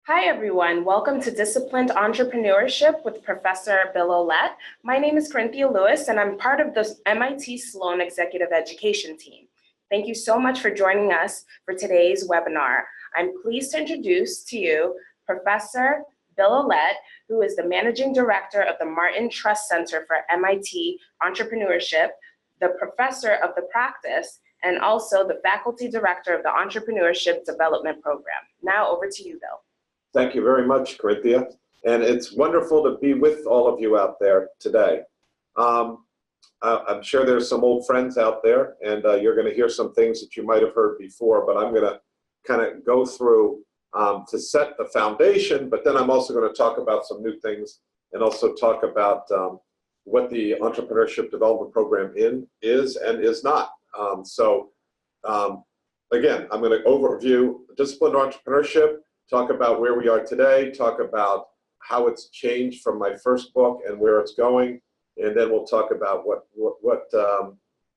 Hi, everyone. Welcome to Disciplined Entrepreneurship with Professor Bill Aulet. My name is Corinthia Lewis, and I'm part of the MIT Sloan Executive Education team. Thank you so much for joining us for today's webinar. I'm pleased to introduce to you Professor Bill Aulet, who is the Managing Director of the Martin Trust Center for MIT Entrepreneurship, the Professor of the Practice, and also the Faculty Director of the Entrepreneurship Development Program. Now over to you, Bill. Thank you very much, Corinthia. And it's wonderful to be with all of you out there today. I'm sure there's some old friends out there, and you're going to hear some things that you might have heard before, but I'm going to kind of go through to set the foundation, but then I'm also going to talk about some new things and also talk about what the Entrepreneurship Development Program is and is not. Again, I'm going to overview disciplined entrepreneurship, talk about where we are today, talk about how it's changed from my first book and where it's going, and then we'll talk about what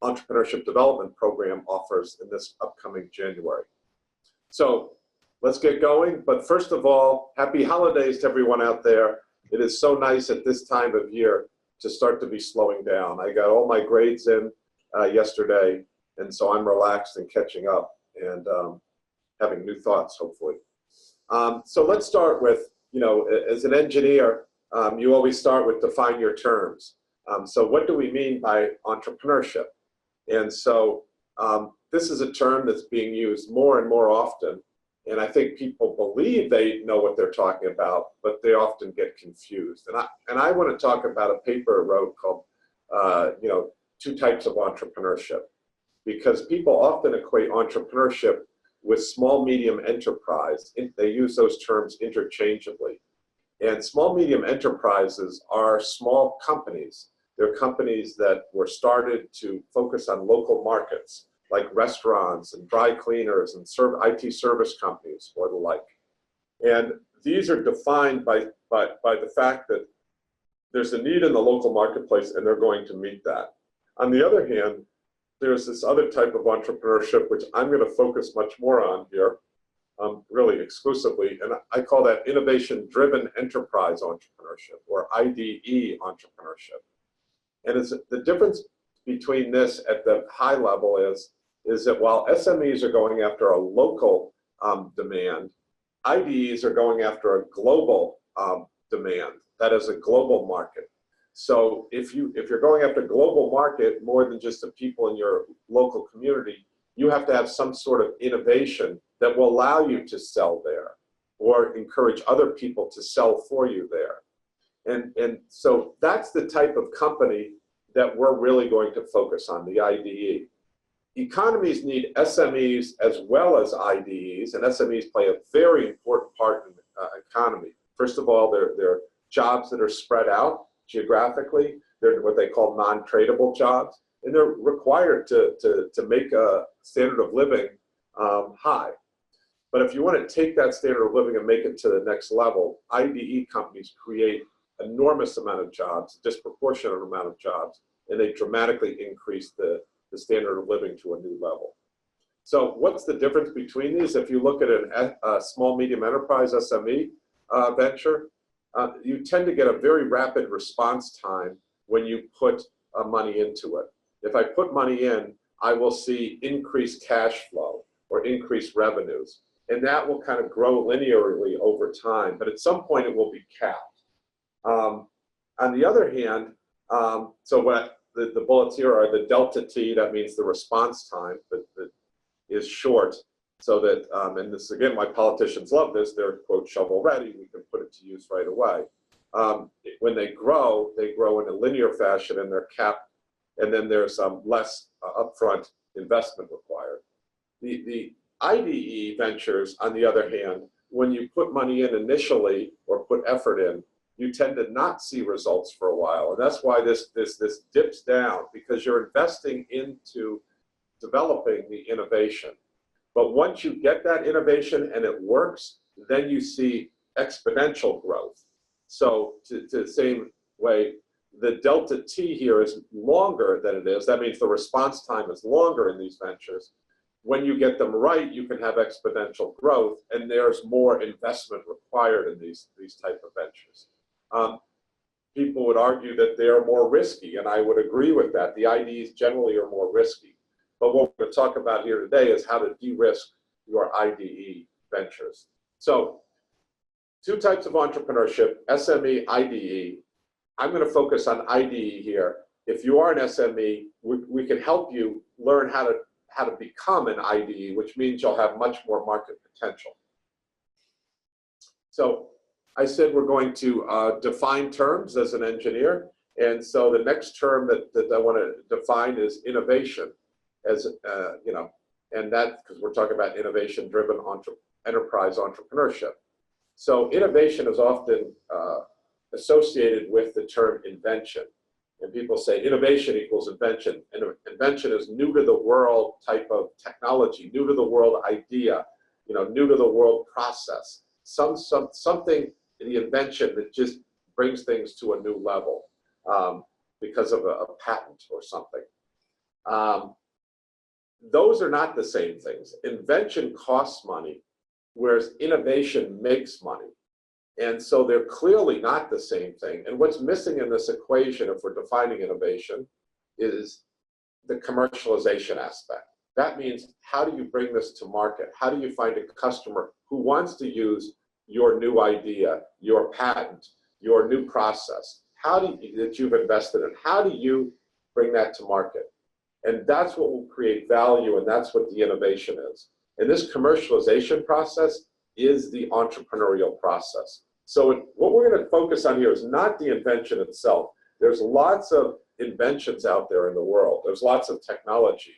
Entrepreneurship Development Program offers in this upcoming January. So let's get going, but first of all, happy holidays to everyone out there. It is so nice at this time of year to start to be slowing down. I got all my grades in yesterday, and so I'm relaxed and catching up and having new thoughts, hopefully. So let's start with, as an engineer, you always start with define your terms. So what do we mean by entrepreneurship? And so this is a term that's being used more and more often. And I think people believe they know what they're talking about, but they often get confused. And I want to talk about a paper I wrote called, Two Types of Entrepreneurship, because people often equate entrepreneurship with small, medium enterprise. They use those terms interchangeably. And small, medium enterprises are small companies. They're companies that were started to focus on local markets, like restaurants and dry cleaners and IT service companies or the like. And these are defined by the fact that there's a need in the local marketplace and they're going to meet that. On the other hand, there's this other type of entrepreneurship, which I'm going to focus much more on here, really exclusively, and I call that innovation-driven enterprise entrepreneurship, or IDE entrepreneurship. And the difference between this at the high level is that while SMEs are going after a local demand, IDEs are going after a global demand, that is a global market. So if you're going after a global market more than just the people in your local community, you have to have some sort of innovation that will allow you to sell there or encourage other people to sell for you there. And so that's the type of company that we're really going to focus on, the IDE. Economies need SMEs as well as IDEs, and SMEs play a very important part in the economy. First of all, they're jobs that are spread out geographically. They're what they call non-tradable jobs, and they're required to make a standard of living high. But if you want to take that standard of living and make it to the next level, IDE companies create enormous amount of jobs, disproportionate amount of jobs, and they dramatically increase the standard of living to a new level. So what's the difference between these? If you look at a small, medium enterprise SME venture, you tend to get a very rapid response time when you put money into it. If I put money in, I will see increased cash flow or increased revenues, and that will kind of grow linearly over time, but at some point it will be capped. On the other hand, so what the bullets here are the delta T, that means the response time that is short, so that, and this again, my politicians love this, they're quote shovel ready, we can put it to use right away. When they grow in a linear fashion and they're capped, and then there's less upfront investment required. The IDE ventures, on the other hand, when you put money in initially or put effort in, you tend to not see results for a while. And that's why this dips down, because you're investing into developing the innovation. But once you get that innovation and it works, then you see exponential growth. So to the same way, the delta T here is longer than it is. That means the response time is longer in these ventures. when you get them right, you can have exponential growth, and there's more investment required in these type of ventures. People would argue that they're more risky, and I would agree with that. The IDEs generally are more risky. But what we're going to talk about here today is how to de-risk your IDE ventures. So, two types of entrepreneurship, SME, IDE. I'm going to focus on IDE here. If you are an SME, we can help you learn how to become an IDE, which means you'll have much more market potential. So I said we're going to define terms as an engineer. And so the next term that I want to define is innovation, as you know, and that because we're talking about innovation-driven enterprise entrepreneurship. So innovation is often associated with the term invention. And people say innovation equals invention. And invention is new to the world type of technology, new to the world idea, you know, new to the world process. Something in the invention that just brings things to a new level because of a patent or something. Those are not the same things. Invention costs money, whereas innovation makes money. And so they're clearly not the same thing. And what's missing in this equation, if we're defining innovation, is the commercialization aspect. That means, how do you bring this to market? How do you find a customer who wants to use your new idea, your patent, your new process? How do you, that you've invested in? How do you bring that to market? And that's what will create value, and that's what the innovation is. And this commercialization process is the entrepreneurial process. So what we're going to focus on here is not the invention itself. There's lots of inventions out there in the world. There's lots of technology.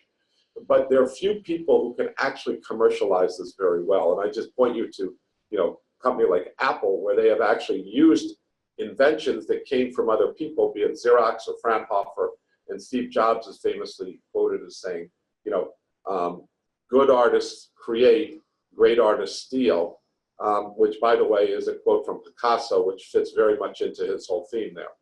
But there are few people who can actually commercialize this very well. And I just point you to, you know, a company like Apple, where they have actually used inventions that came from other people, be it Xerox or Fraunhofer. And Steve Jobs is famously quoted as saying, you know, good artists create, great artists steal, which, by the way, is a quote from Picasso, which fits very much into his whole theme there.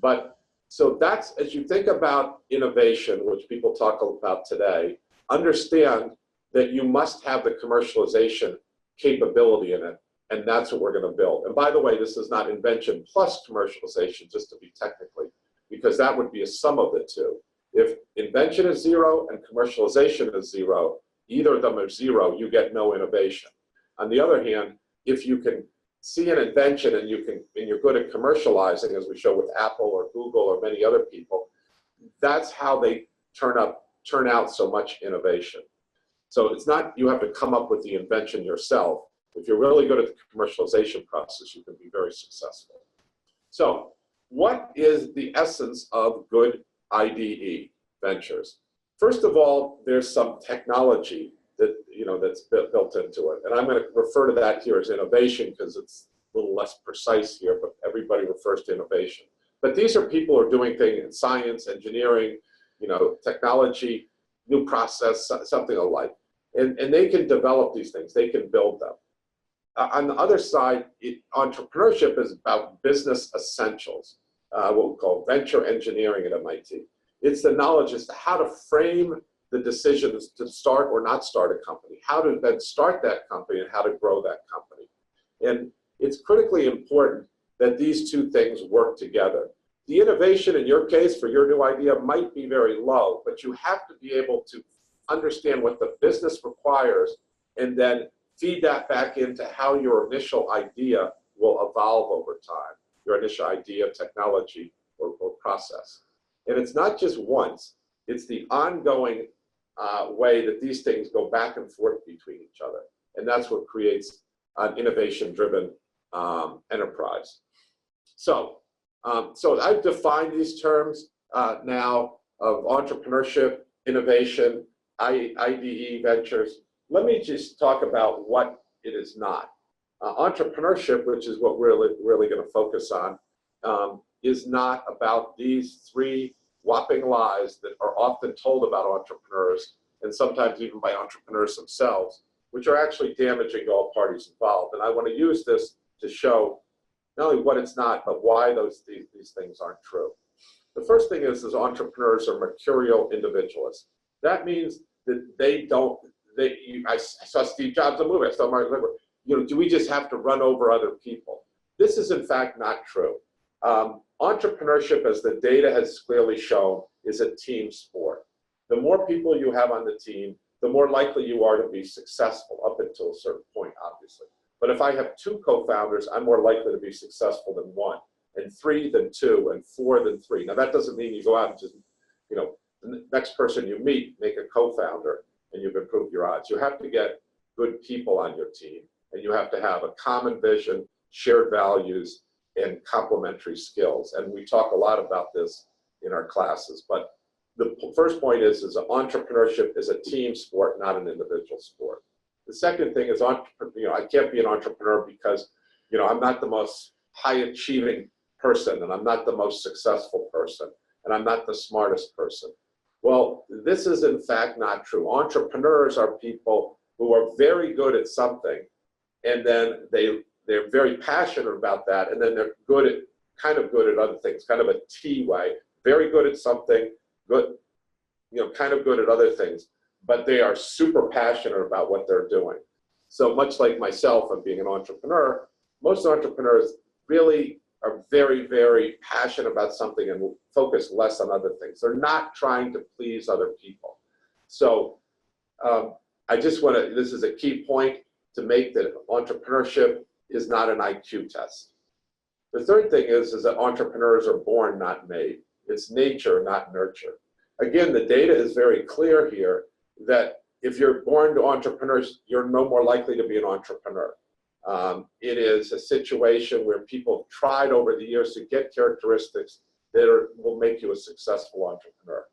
But so that's, as you think about innovation, which people talk about today, understand that you must have the commercialization capability in it, and that's what we're going to build. And by the way, this is not invention plus commercialization, just to be technically, because that would be a sum of the two. If invention is zero and commercialization is zero, either of them are zero, you get no innovation. On the other hand, if you can see an invention and you're good at commercializing, as we show with Apple or Google or many other people, that's how they turn out so much innovation. So it's not you have to come up with the invention yourself. If you're really good at the commercialization process, you can be very successful. So what is the essence of good IDE ventures? First of all, there's some technology that, you know, that's built into it. And I'm going to refer to that here as innovation because it's a little less precise here, but everybody refers to innovation. But these are people who are doing things in science, engineering, you know, technology, new process, something alike. And they can develop these things. They can build them. On the other side, entrepreneurship is about business essentials, what we call venture engineering at MIT. It's the knowledge as to how to frame the decisions to start or not start a company, how to then start that company and how to grow that company. And it's critically important that these two things work together. The innovation in your case for your new idea might be very low, but you have to be able to understand what the business requires and then feed that back into how your initial idea will evolve over time, your initial idea, technology, or process. And it's not just once, it's the ongoing way that these things go back and forth between each other. And that's what creates an innovation-driven enterprise. So I've defined these terms now of entrepreneurship, innovation, IDE ventures. Let me just talk about what it is not. Entrepreneurship, which is what we're really going to focus on, is not about these three whopping lies that are often told about entrepreneurs, and sometimes even by entrepreneurs themselves, which are actually damaging to all parties involved. And I want to use this to show not only what it's not, but why these things aren't true. The first thing is entrepreneurs are mercurial individualists. That means that they don't I saw Steve Jobs in a movie, I saw Martin Luther. Do we just have to run over other people? This is in fact not true. Entrepreneurship, as the data has clearly shown, is a team sport. The more people you have on the team, the more likely you are to be successful, up until a certain point, obviously. But if I have 2 co-founders, I'm more likely to be successful than 1, and 3 than 2, and 4 than 3. Now that doesn't mean you go out and just, the next person you meet, make a co-founder, and you've improved your odds. You have to get good people on your team, and you have to have a common vision, shared values, and complementary skills. And we talk a lot about this in our classes. But the first point is that entrepreneurship is a team sport, not an individual sport. The second thing is, I can't be an entrepreneur because, I'm not the most high-achieving person, and I'm not the most successful person, and I'm not the smartest person. Well, this is in fact not true. Entrepreneurs are people who are very good at something, and then they're very passionate about that, and then they're kind of good at other things, kind of a T way. Very good at something, good, kind of good at other things, but they are super passionate about what they're doing. So much like myself and being an entrepreneur, most entrepreneurs really are very, very passionate about something and will focus less on other things. They're not trying to please other people. So I just want to, this is a key point to make, that entrepreneurship is not an IQ test. The third thing is that entrepreneurs are born, not made. It's nature, not nurture. Again, the data is very clear here that if you're born to entrepreneurs, you're no more likely to be an entrepreneur. It is a situation where people have tried over the years to get characteristics that will make you a successful entrepreneur.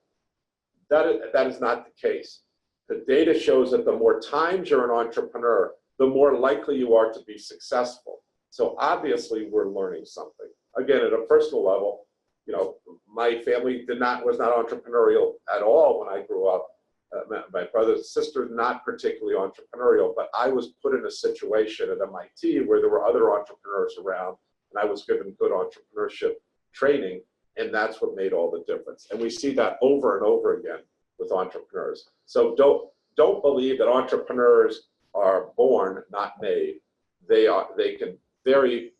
That is not the case. The data shows that the more times you're an entrepreneur, the more likely you are to be successful. So obviously we're learning something. Again, at a personal level, my family was not entrepreneurial at all when I grew up. My brothers and sisters, not particularly entrepreneurial, but I was put in a situation at MIT where there were other entrepreneurs around, and I was given good entrepreneurship training, and that's what made all the difference. And we see that over and over again with entrepreneurs. So don't believe that entrepreneurs are born, not made. They can very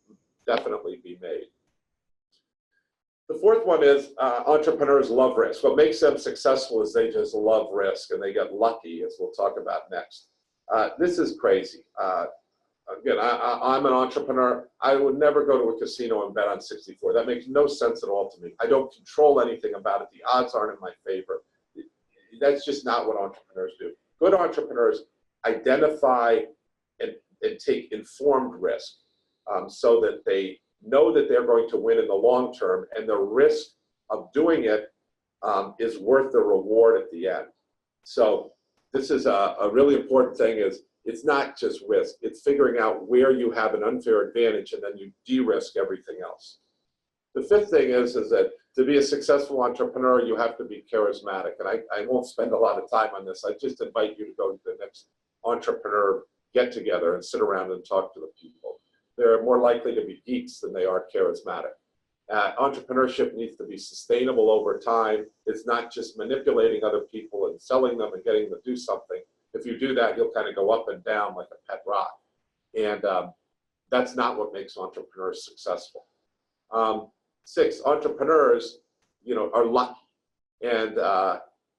definitely be made. The fourth one is entrepreneurs love risk. What makes them successful is they just love risk, and they get lucky, as we'll talk about next. This is crazy. Again, I'm an entrepreneur. I would never go to a casino and bet on 64. That makes no sense at all to me. I don't control anything about it. The odds aren't in my favor. That's just not what entrepreneurs do. Good entrepreneurs identify and take informed risk so that they know that they're going to win in the long term, and the risk of doing it is worth the reward at the end. So this is a really important thing, is it's not just risk, it's figuring out where you have an unfair advantage, and then you de-risk everything else. The fifth thing is that to be a successful entrepreneur, you have to be charismatic. And I won't spend a lot of time on this. I just invite you to go to the next entrepreneur get-together and sit around and talk to the people. They're more likely to be geeks than they are charismatic. Entrepreneurship needs to be sustainable over time. It's not just manipulating other people and selling them and getting them to do something. If you do that, you'll kind of go up and down like a pet rock. And that's not what makes entrepreneurs successful. 6, entrepreneurs, are lucky. And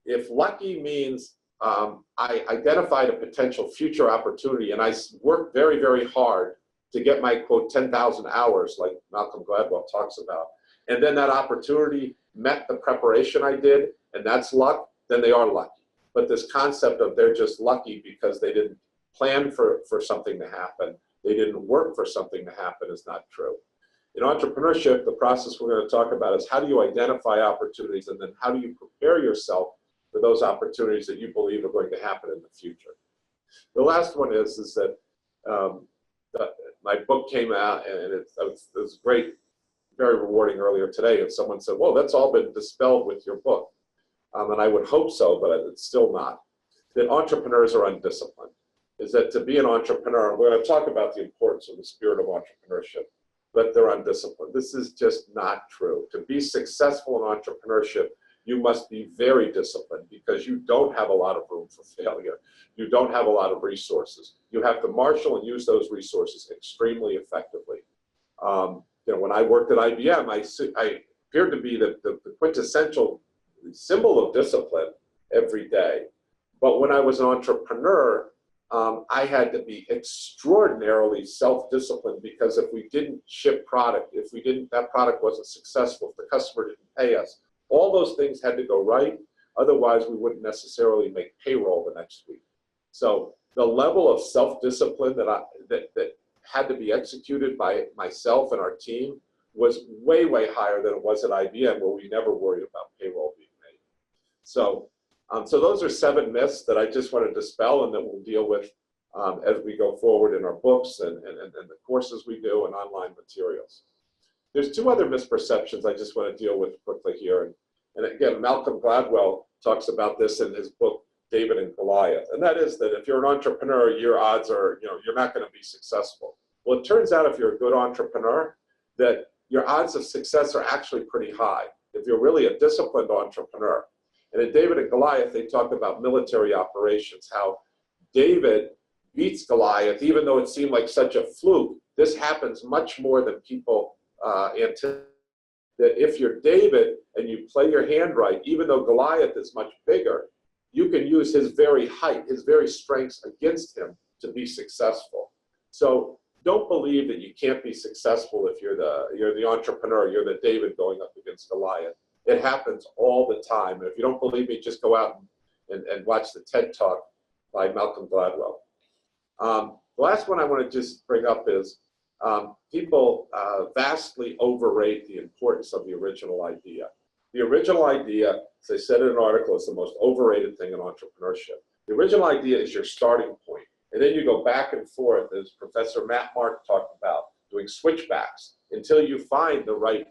if lucky means I identified a potential future opportunity and I worked very, very hard to get my, quote, 10,000 hours, like Malcolm Gladwell talks about, and then that opportunity met the preparation I did, and that's luck, then they are lucky. But this concept of they're just lucky because they didn't plan for something to happen, they didn't work for something to happen, is not true. In entrepreneurship, the process we're going to talk about is how do you identify opportunities, and then how do you prepare yourself for those opportunities that you believe are going to happen in the future. The last one is that my book came out, and it was great, very rewarding earlier today, and someone said, well, that's all been dispelled with your book. And I would hope so, but it's still not. That entrepreneurs are undisciplined. Is that to be an entrepreneur, we're going to talk about the importance of the spirit of entrepreneurship, but they're undisciplined. This is just not true. To be successful in entrepreneurship, you must be very disciplined because you don't have a lot of room for failure. You don't have a lot of resources. You have to marshal and use those resources extremely effectively. When I worked at IBM, I appeared to be the quintessential symbol of discipline every day. But when I was an entrepreneur, I had to be extraordinarily self-disciplined because if we didn't ship product, that product wasn't successful, if the customer didn't pay us, all those things had to go right. Otherwise, we wouldn't necessarily make payroll the next week. So the level of self-discipline that had to be executed by myself and our team was way, way higher than it was at IBM, where we never worried about payroll being made. So those are 7 myths that I just want to dispel and that we'll deal with as we go forward in our books and the courses we do and online materials. There's 2 other misperceptions I just want to deal with quickly here. And again, Malcolm Gladwell talks about this in his book, David and Goliath. And that is that if you're an entrepreneur, your odds are, you're not going to be successful. Well, it turns out if you're a good entrepreneur, that your odds of success are actually pretty high if you're really a disciplined entrepreneur. And in David and Goliath, they talk about military operations, how David beats Goliath, even though it seemed like such a fluke. This happens much more than people anticipate. That if you're David and you play your hand right, even though Goliath is much bigger, you can use his very height, his very strengths against him to be successful. So don't believe that you can't be successful if you're the entrepreneur, you're the David going up against Goliath. It happens all the time. And if you don't believe me, just go out and watch the TED Talk by Malcolm Gladwell. The last one I want to just bring up is people vastly overrate the importance of the original idea. The original idea, as I said in an article, is the most overrated thing in entrepreneurship. The original idea is your starting point. And then you go back and forth, as Professor Matt Mark talked about, doing switchbacks until you find the right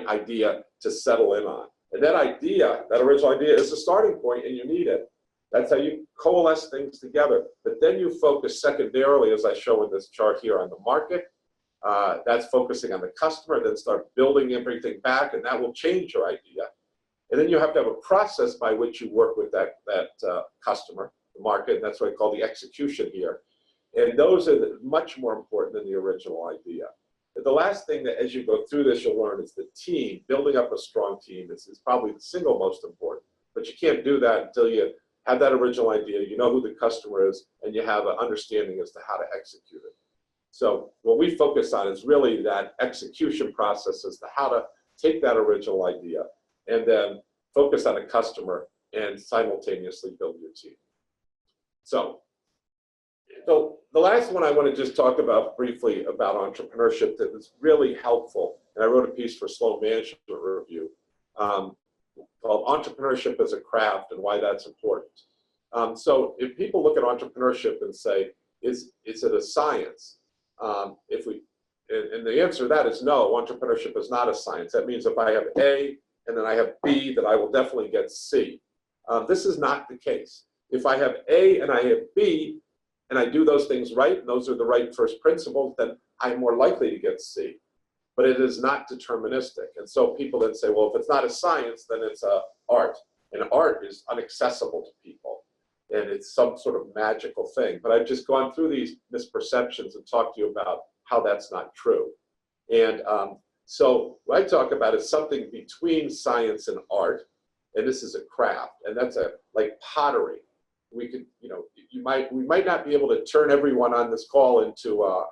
idea to settle in on. And that idea, that original idea, is the starting point, and you need it. That's how you coalesce things together. But then you focus secondarily, as I show in this chart here, on the market. That's focusing on the customer, then start building everything back, and that will change your idea. And then you have to have a process by which you work with that customer, the market, and that's what I call the execution here. And those are much more important than the original idea. But the last thing that as you go through this you'll learn is the team. Building up a strong team is probably the single most important. But you can't do that until you have that original idea, you know who the customer is, and you have an understanding as to how to execute it. So what we focus on is really that execution process as to how to take that original idea and then focus on a customer and simultaneously build your team. So the last one I want to just talk about briefly about entrepreneurship that is really helpful, and I wrote a piece for Sloan Management Review called Entrepreneurship as a Craft and Why That's Important. So if people look at entrepreneurship and say, is it a science? And the answer to that is no, entrepreneurship is not a science. That means if I have A and then I have B, that I will definitely get C. This is not the case. If I have A and I have B, and I do those things right, and those are the right first principles, then I'm more likely to get C. But it is not deterministic. And so people then say, well, if it's not a science, then it's a art. And art is inaccessible to people. And it's some sort of magical thing. But I've just gone through these misperceptions and talked to you about how that's not true. And so what I talk about is something between science and art. And this is a craft. And that's like pottery. We could, we might not be able to turn everyone on this call into a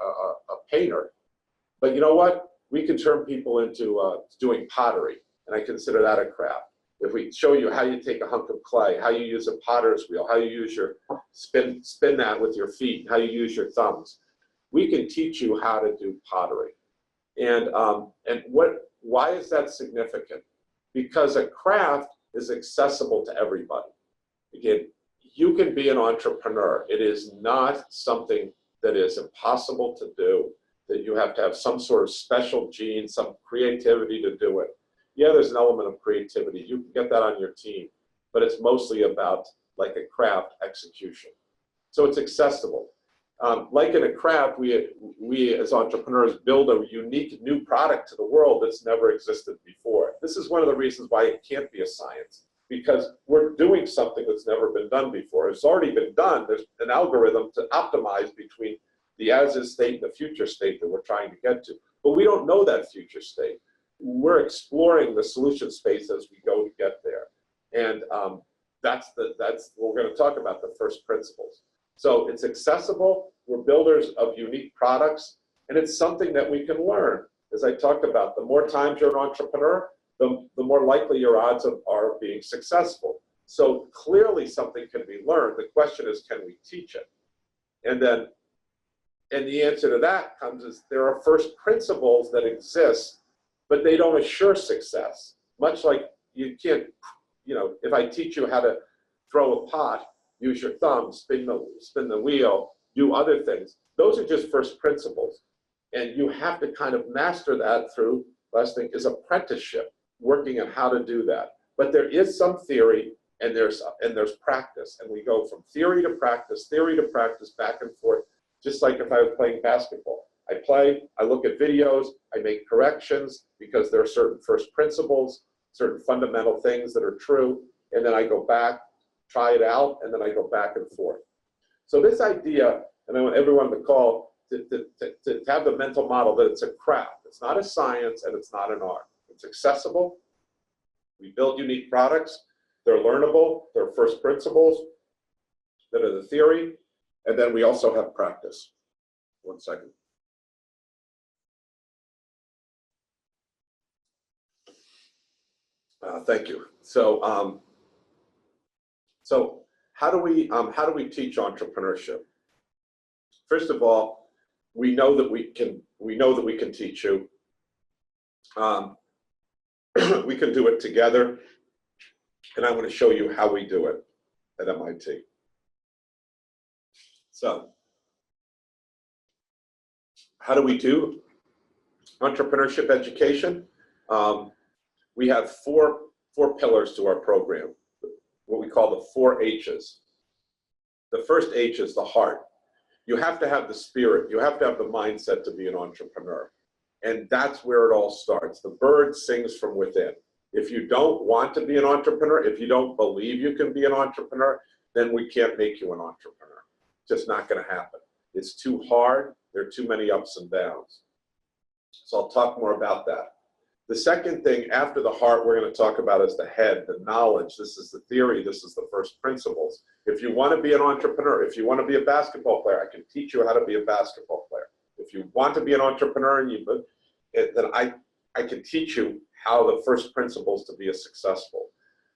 painter. But you know what? We can turn people into doing pottery, and I consider that a craft. If we show you how you take a hunk of clay, how you use a potter's wheel, how you use your spin that with your feet, how you use your thumbs, we can teach you how to do pottery. And why is that significant? Because a craft is accessible to everybody. Again, you can be an entrepreneur. It is not something that is impossible to do, that you have to have some sort of special gene, some creativity to do it. Yeah, there's an element of creativity. You can get that on your team, but it's mostly about like a craft execution. So it's accessible. Like in a craft, we as entrepreneurs build a unique new product to the world that's never existed before. this is one of the reasons why it can't be a science, because we're doing something that's never been done before. It's already been done. There's an algorithm to optimize between the as-is state and the future state that we're trying to get to. But we don't know that future state. We're exploring the solution space as we go to get there. And that's we're going to talk about the first principles. So it's accessible. We're builders of unique products, and it's something that we can learn. As I talked about, the more times you're an entrepreneur, the more likely your odds are being successful. So clearly something can be learned. The question is, can we teach it? And the answer to that comes is there are first principles that exist, but they don't assure success. Much like you can't, if I teach you how to throw a pot, use your thumb, spin the wheel, do other things. Those are just first principles. And you have to kind of master that through, last thing is apprenticeship, working on how to do that. But there is some theory and there's practice. And we go from theory to practice, back and forth, just like if I was playing basketball. I play, I look at videos, I make corrections because there are certain first principles, certain fundamental things that are true, and then I go back, try it out, and then I go back and forth. So this idea, and I want everyone to call, to have the mental model that it's a craft. It's not a science and it's not an art. It's accessible. We build unique products. They're learnable. They're first principles that are the theory. And then we also have practice. One second. Thank you. So, how do we teach entrepreneurship? First of all, we know that we can teach you. We can do it together, and I'm going to show you how we do it at MIT. So, how do we do entrepreneurship education? We have four pillars to our program, what we call the 4 H's. The first H is the heart. You have to have the spirit. You have to have the mindset to be an entrepreneur. And that's where it all starts. The bird sings from within. If you don't want to be an entrepreneur, if you don't believe you can be an entrepreneur, then we can't make you an entrepreneur. It's just not going to happen. It's too hard. There are too many ups and downs. So I'll talk more about that. The second thing after the heart we're going to talk about is the head, the knowledge. This is the theory. This is the first principles. If you want to be an entrepreneur, if you want to be a basketball player, I can teach you how to be a basketball player. If you want to be an entrepreneur, then I can teach you how the first principles to be a successful.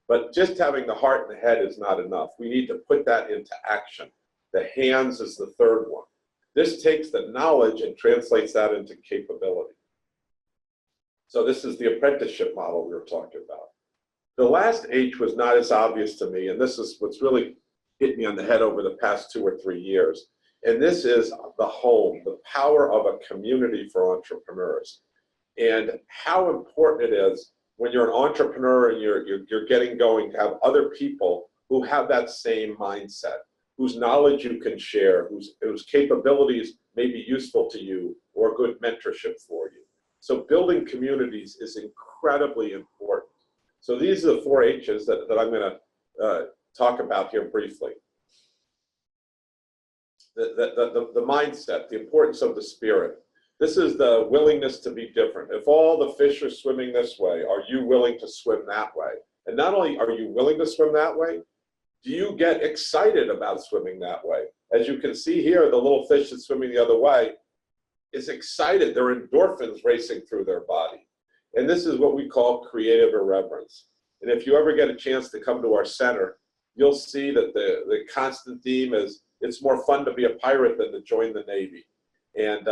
But just having the heart and the head is not enough. We need to put that into action. The hands is the third one. This takes the knowledge and translates that into capability. So this is the apprenticeship model we were talking about. The last H was not as obvious to me, and this is what's really hit me on the head over the past 2 or 3 years. And this is the home, the power of a community for entrepreneurs. And how important it is when you're an entrepreneur and you're getting going to have other people who have that same mindset, whose knowledge you can share, whose capabilities may be useful to you or good mentorship for you. So building communities is incredibly important. So these are the 4 H's that I'm going to talk about here briefly. The mindset, the importance of the spirit. This is the willingness to be different. If all the fish are swimming this way, are you willing to swim that way? And not only are you willing to swim that way, do you get excited about swimming that way? As you can see here, the little fish that's swimming the other way is excited. There are endorphins racing through their body. And this is what we call creative irreverence. And if you ever get a chance to come to our center, you'll see that the constant theme is it's more fun to be a pirate than to join the Navy. And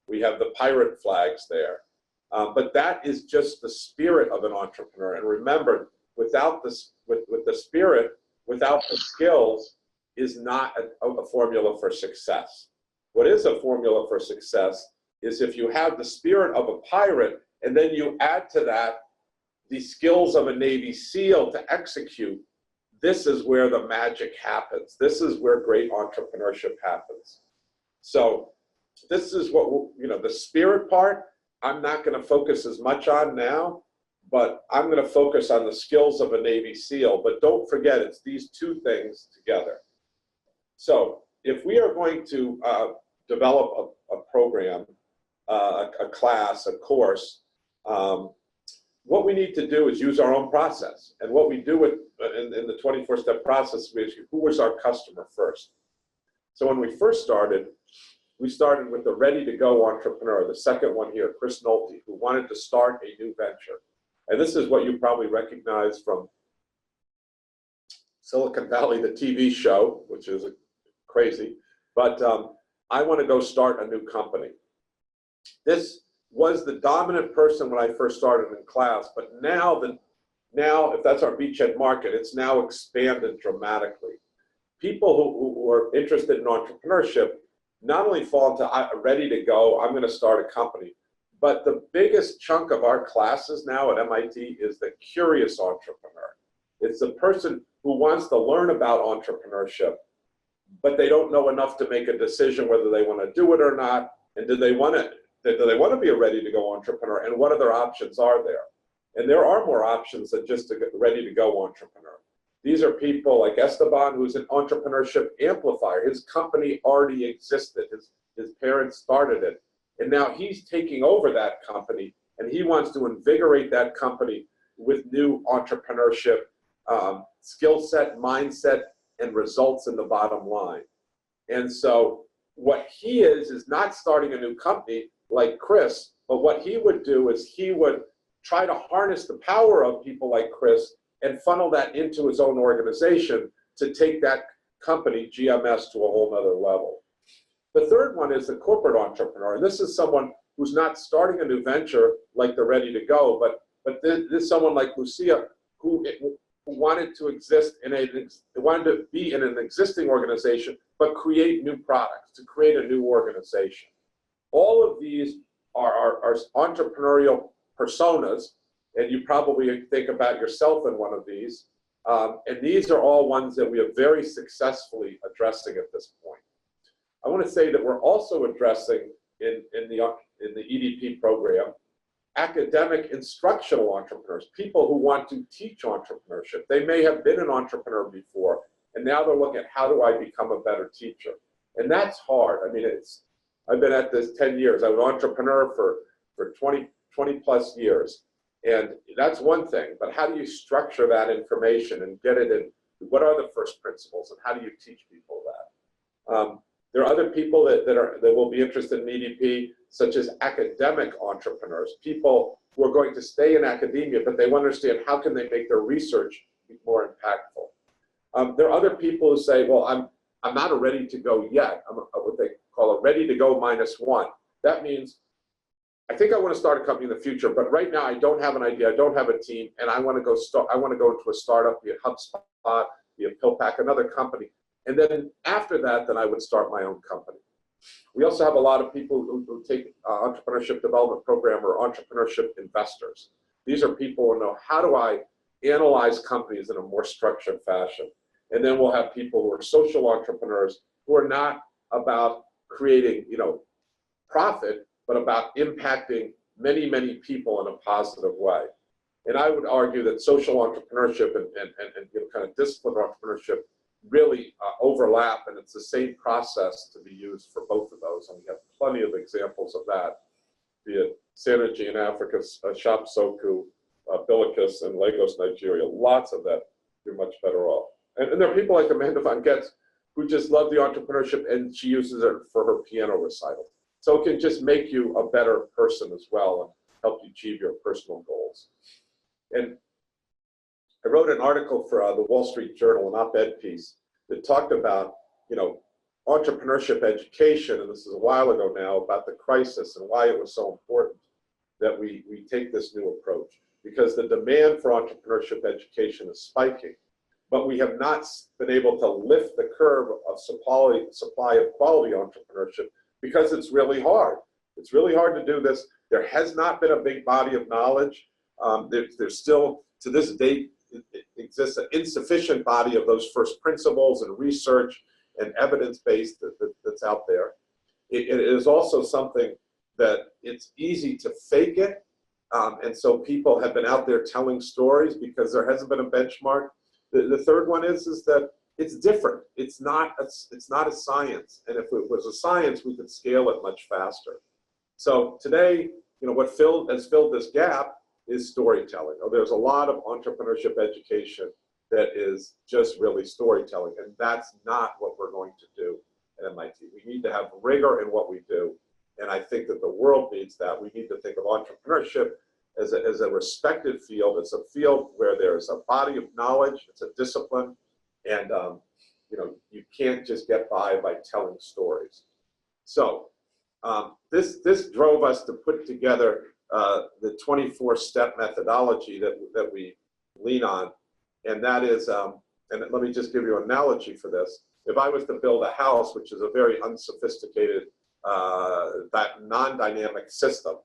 we have the pirate flags there. But that is just the spirit of an entrepreneur. And remember, without this, with the spirit, without the skills, is not a formula for success. What is a formula for success is if you have the spirit of a pirate and then you add to that the skills of a Navy SEAL to execute, this is where the magic happens. This is where great entrepreneurship happens. So this is what, the spirit part, I'm not going to focus as much on now, but I'm going to focus on the skills of a Navy SEAL. But don't forget, it's these two things together. So if we are going to develop a program, a class, a course, what we need to do is use our own process. And what we do in the 24-step process is who was our customer first. So when we first started, we started with the ready-to-go entrepreneur, the second one here, Chris Nolte, who wanted to start a new venture. And this is what you probably recognize from Silicon Valley, the TV show, which is crazy. But I want to go start a new company. This was the dominant person when I first started in class, but now, if that's our beachhead market, it's now expanded dramatically. People who are interested in entrepreneurship not only fall into ready to go, I'm going to start a company, but the biggest chunk of our classes now at MIT is the curious entrepreneur. It's the person who wants to learn about entrepreneurship, but they don't know enough to make a decision whether they want to do it or not, and do they want to be a ready-to-go entrepreneur, and what other options are there? And there are more options than just a ready-to-go entrepreneur. These are people like Esteban, who's an entrepreneurship amplifier. His company already existed. His parents started it. And now he's taking over that company, and he wants to invigorate that company with new entrepreneurship skill set, mindset, and results in the bottom line. And so what he is not starting a new company like Chris, but what he would do is he would try to harness the power of people like Chris and funnel that into his own organization to take that company, GMS, to a whole nother level. The third one is the corporate entrepreneur. And this is someone who's not starting a new venture like the ready to go, but this is someone like Lucia who wanted to wanted to be in an existing organization, but create new products, to create a new organization. All of these are entrepreneurial personas, and you probably think about yourself in one of these. And these are all ones that we are very successfully addressing at this point. I want to say that we're also addressing in the EDP program academic instructional entrepreneurs, people who want to teach entrepreneurship. They may have been an entrepreneur before, and now they're looking at how do I become a better teacher? And that's hard. I mean, I've been at this 10 years. I was an entrepreneur for 20 plus years. And that's one thing, but how do you structure that information and get it in? What are the first principles, and how do you teach people that? There are other people that will be interested in EDP, such as academic entrepreneurs, people who are going to stay in academia, but they want to understand how can they make their research more impactful. There are other people who say, well, I'm not a ready to go yet. I'm what they call a ready to go -1. That means I think I want to start a company in the future, but right now I don't have an idea, I don't have a team, and I want to go into a startup, be it HubSpot, be it PillPack, another company. And then after that, then I would start my own company. We also have a lot of people who take entrepreneurship development program or entrepreneurship investors. These are people who know, how do I analyze companies in a more structured fashion? And then we'll have people who are social entrepreneurs who are not about creating, profit, but about impacting many, many people in a positive way. And I would argue that social entrepreneurship and kind of disciplined entrepreneurship really overlap, and it's the same process to be used for both of those. And we have plenty of examples of that, be it Synergy in Africa, Shop Soku, Bilicus, and Lagos, Nigeria. Lots of that. You're much better off. And there are people like Amanda Von Getz who just love the entrepreneurship, and she uses it for her piano recital. So it can just make you a better person as well and help you achieve your personal goals. And I wrote an article for the Wall Street Journal, an op-ed piece, that talked about, entrepreneurship education, and this is a while ago now, about the crisis and why it was so important that we take this new approach. Because the demand for entrepreneurship education is spiking, but we have not been able to lift the curve of supply of quality entrepreneurship because it's really hard. It's really hard to do this. There has not been a big body of knowledge. There's still, to this date, it exists an insufficient body of those first principles and research and evidence-based that's out there. It is also something that it's easy to fake it And so people have been out there telling stories because there hasn't been a benchmark. The third one is that it's different. It's not a science. And if it was a science, we could scale it much faster. So today, what has filled this gap is storytelling. There's a lot of entrepreneurship education that is just really storytelling, and that's not what we're going to do at MIT. We need to have rigor in what we do, and I think that the world needs that. We need to think of entrepreneurship as a respected field. It's a field where there's a body of knowledge, it's a discipline, and you can't just get by telling stories. So this drove us to put together the 24-step methodology that we lean on, and that is, and let me just give you an analogy for this. If I was to build a house, which is a very unsophisticated, non-dynamic system,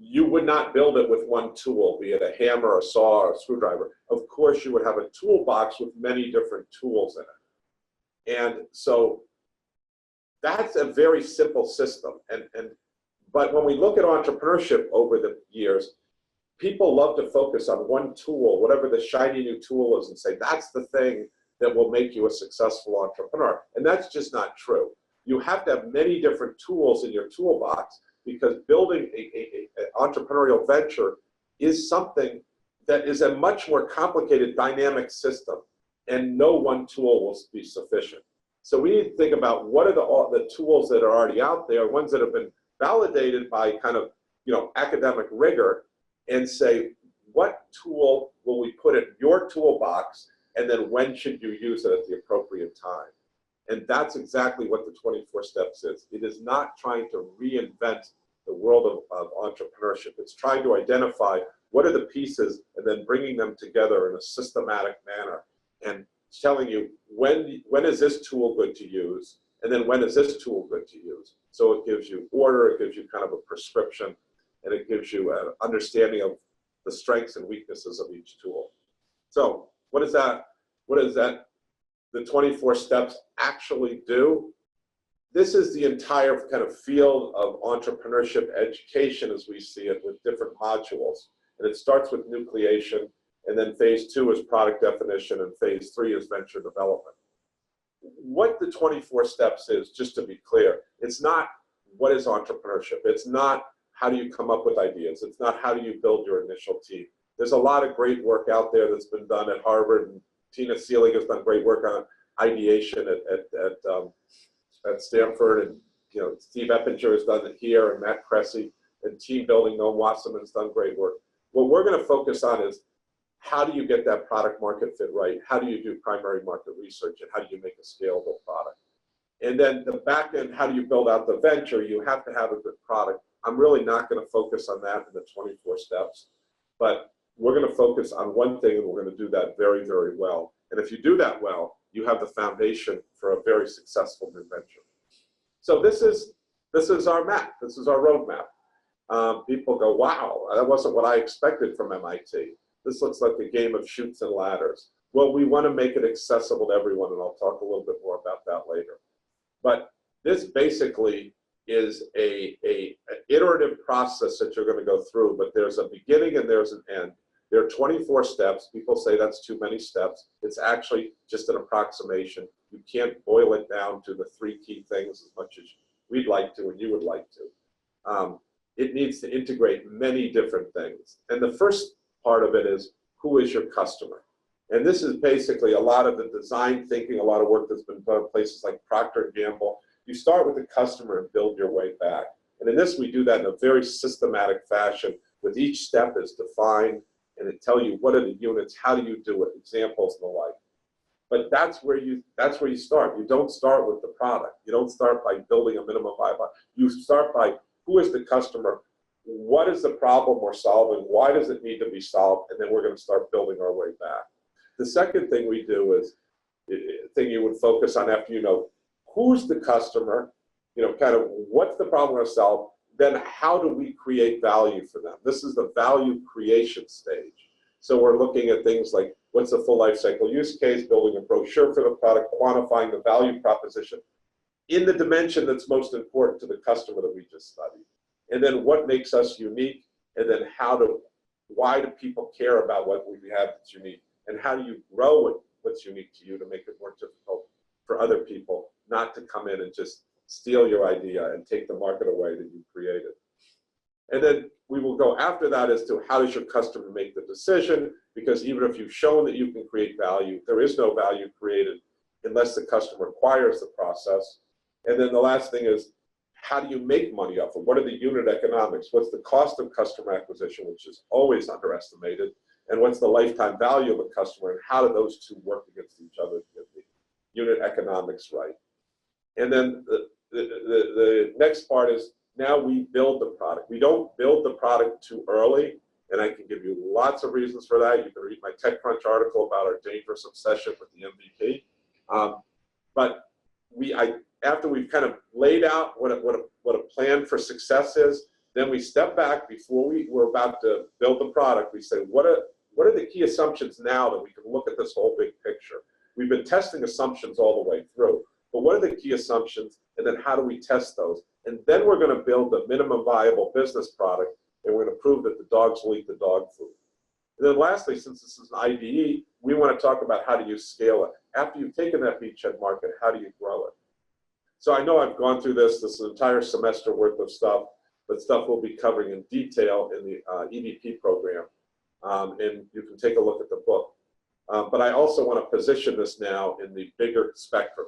you would not build it with one tool, be it a hammer, a saw, or a screwdriver. Of course, you would have a toolbox with many different tools in it. And so that's a very simple system. But when we look at entrepreneurship over the years, people love to focus on one tool, whatever the shiny new tool is, and say, that's the thing that will make you a successful entrepreneur. And that's just not true. You have to have many different tools in your toolbox, because building an entrepreneurial venture is something that is a much more complicated dynamic system, and no one tool will be sufficient. So we need to think about what are the tools that are already out there, ones that have been validated by kind of academic rigor, and say, what tool will we put in your toolbox, and then when should you use it at the appropriate time? And that's exactly what the 24 steps is. It is not trying to reinvent the world of entrepreneurship. It's trying to identify what are the pieces and then bringing them together in a systematic manner and telling you when is this tool good to use, and then when is this tool good to use. So it gives you order, it gives you kind of a prescription, and it gives you an understanding of the strengths and weaknesses of each tool. So what is that? The 24 steps actually do? This is the entire kind of field of entrepreneurship education as we see it, with different modules. And it starts with nucleation, and then phase 2 is product definition, and phase 3 is venture development. What the 24 steps is, just to be clear, it's not what is entrepreneurship. It's not how do you come up with ideas. It's not how do you build your initial team. There's a lot of great work out there that's been done at Harvard, and Tina Seelig has done great work on ideation at Stanford, and Steve Eppinger has done it here, and Matt Cressy, and team building. Noam Wasserman's done great work. What we're going to focus on is how do you get that product market fit right? How do you do primary market research, and how do you make a scalable product? And then the back end, how do you build out the venture? You have to have a good product. I'm really not going to focus on that in the 24 steps, but we're going to focus on one thing, and we're going to do that very, very well. And if you do that well, you have the foundation for a very successful new venture. So this is our map. This is our roadmap. People go, wow, that wasn't what I expected from MIT. This looks like a game of chutes and ladders. Well, we want to make it accessible to everyone, and I'll talk a little bit more about that later. But this basically is an iterative process that you're going to go through, but there's a beginning and there's an end. There are 24 steps. People say that's too many steps. It's actually just an approximation. You can't boil it down to the 3 key things as much as we'd like to and you would like to. It needs to integrate many different things. And the first part of it is, who is your customer? And this is basically a lot of the design thinking, a lot of work that's been done in places like Procter & Gamble. You start with the customer and build your way back. And in this, we do that in a very systematic fashion, with each step is defined, and it tells you what are the units, how do you do it, examples and the like. But that's where you start. You don't start with the product. You don't start by building a minimum viable. You start by, who is the customer? What is the problem we're solving? Why does it need to be solved? And then we're going to start building our way back. The second thing we do is, thing you would focus on after you know who's the customer, kind of what's the problem we're going to solve, then how do we create value for them? This is the value creation stage. So we're looking at things like, what's the full life cycle use case, building a brochure for the product, quantifying the value proposition in the dimension that's most important to the customer that we just studied. And then what makes us unique, and then why do people care about what we have that's unique, and how do you grow what's unique to you to make it more difficult for other people not to come in and just steal your idea and take the market away that you created. And then we will go after that as to how does your customer make the decision, because even if you've shown that you can create value, there is no value created unless the customer acquires the process. And then the last thing is, how do you make money off of it? What are the unit economics? What's the cost of customer acquisition, which is always underestimated? And what's the lifetime value of a customer? And how do those two work against each other to get the unit economics right? And then the next part is, now we build the product. We don't build the product too early, and I can give you lots of reasons for that. You can read my TechCrunch article about our dangerous obsession with the MVP. But after we've kind of laid out what a plan for success is, then we step back before we're about to build the product. We say, what are the key assumptions now that we can look at this whole big picture? We've been testing assumptions all the way through, but what are the key assumptions, and then how do we test those? And then we're going to build the minimum viable business product, and we're going to prove that the dogs will eat the dog food. And then lastly, since this is an IDE, we want to talk about how do you scale it. After you've taken that beachhead market, how do you grow it? So I know I've gone through this entire semester worth of stuff, but stuff we'll be covering in detail in the EVP program, and you can take a look at the book. But I also want to position this now in the bigger spectrum.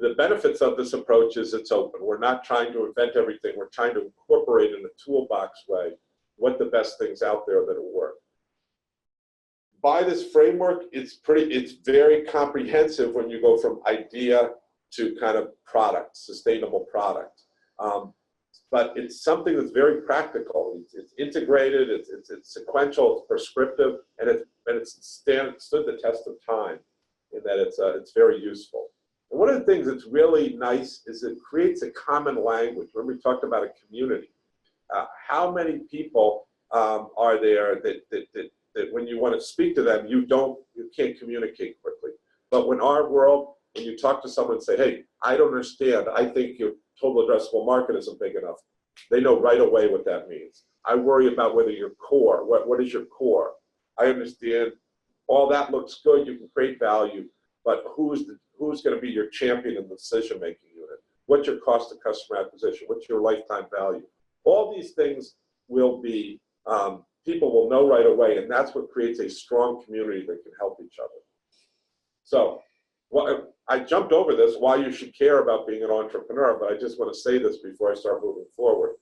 The benefits of this approach is it's open. We're not trying to invent everything. We're trying to incorporate in a toolbox way what the best things out there that will work. By this framework, it's very comprehensive when you go from idea to kind of product, sustainable product. But it's something that's very practical. It's integrated, it's sequential, it's prescriptive, and it's stood the test of time in that it's very useful. And one of the things that's really nice is it creates a common language. Remember we talked about a community. How many people are there that when you want to speak to them, you can't communicate quickly. But when you talk to someone and say, hey, I don't understand, I think your total addressable market isn't big enough, they know right away what that means. I worry about whether your core, what is your core? I understand all that looks good, you can create value, but who's going to be your champion in the decision-making unit? What's your cost of customer acquisition? What's your lifetime value? All these things will be, people will know right away, and that's what creates a strong community that can help each other. So, well, I jumped over this, why you should care about being an entrepreneur, but I just want to say this before I start moving forward.